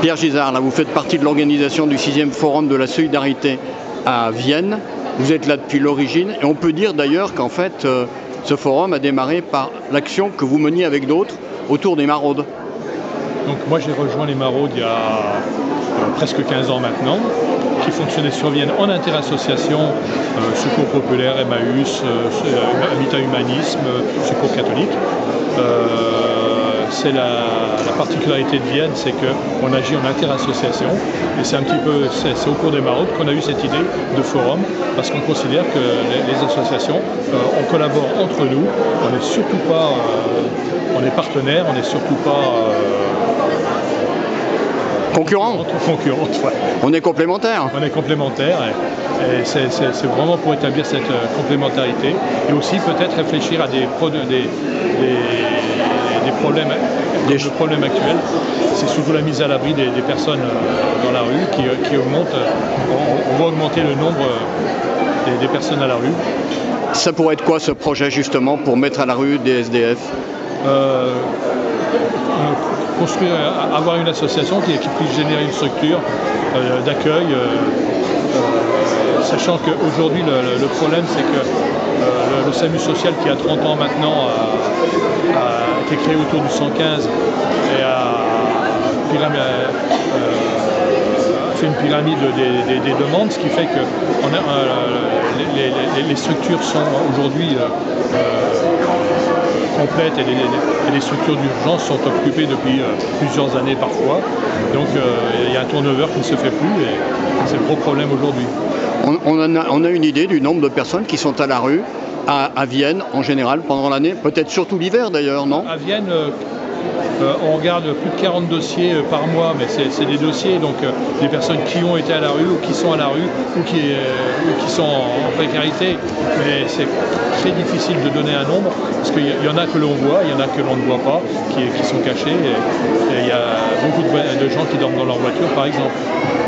Pierre Gisard, là, vous faites partie de l'organisation du 6e Forum de la Solidarité à Vienne. Vous êtes là depuis l'origine et on peut dire d'ailleurs qu'en fait, ce forum a démarré par l'action que vous meniez avec d'autres autour des maraudes. Donc moi j'ai rejoint les maraudes il y a presque 15 ans maintenant, qui fonctionnaient sur Vienne en interassociation, Secours Populaire, Emmaüs, Habitat Humanisme, Secours Catholique. C'est la particularité de Vienne, c'est qu'on agit en interassociation et c'est un petit peu, c'est au cours des maraudes qu'on a eu cette idée de forum parce qu'on considère que les associations, on collabore entre nous, on n'est surtout pas, on est partenaires, on n'est surtout pas concurrentes, ouais. On est complémentaires. On est complémentaires et c'est vraiment pour établir cette complémentarité et aussi peut-être réfléchir à des problèmes actuels. C'est surtout la mise à l'abri des personnes dans la rue qui augmente. On va augmenter le nombre des personnes à la rue. Ça pourrait être quoi ce projet justement pour mettre à la rue des SDF? Construire, avoir une association qui puisse générer une structure d'accueil, sachant qu'aujourd'hui le problème c'est que le SAMU social qui a 30 ans maintenant a été créé autour du 115 et a fait une pyramide des demandes, ce qui fait que les structures sont aujourd'hui complètes et les structures d'urgence sont occupées depuis plusieurs années parfois. Donc il y a un turnover qui ne se fait plus et c'est le gros problème aujourd'hui. On a une idée du nombre de personnes qui sont à la rue à Vienne en général pendant l'année, peut-être surtout l'hiver d'ailleurs, non? À Vienne, on regarde plus de 40 dossiers par mois, mais c'est des dossiers, donc des personnes qui ont été à la rue ou qui sont à la rue ou qui sont en précarité. Mais c'est très difficile de donner un nombre, parce qu'il y en a que l'on voit, il y en a que l'on ne voit pas, qui sont cachés, et il y a beaucoup de gens qui dorment dans leur voiture par exemple.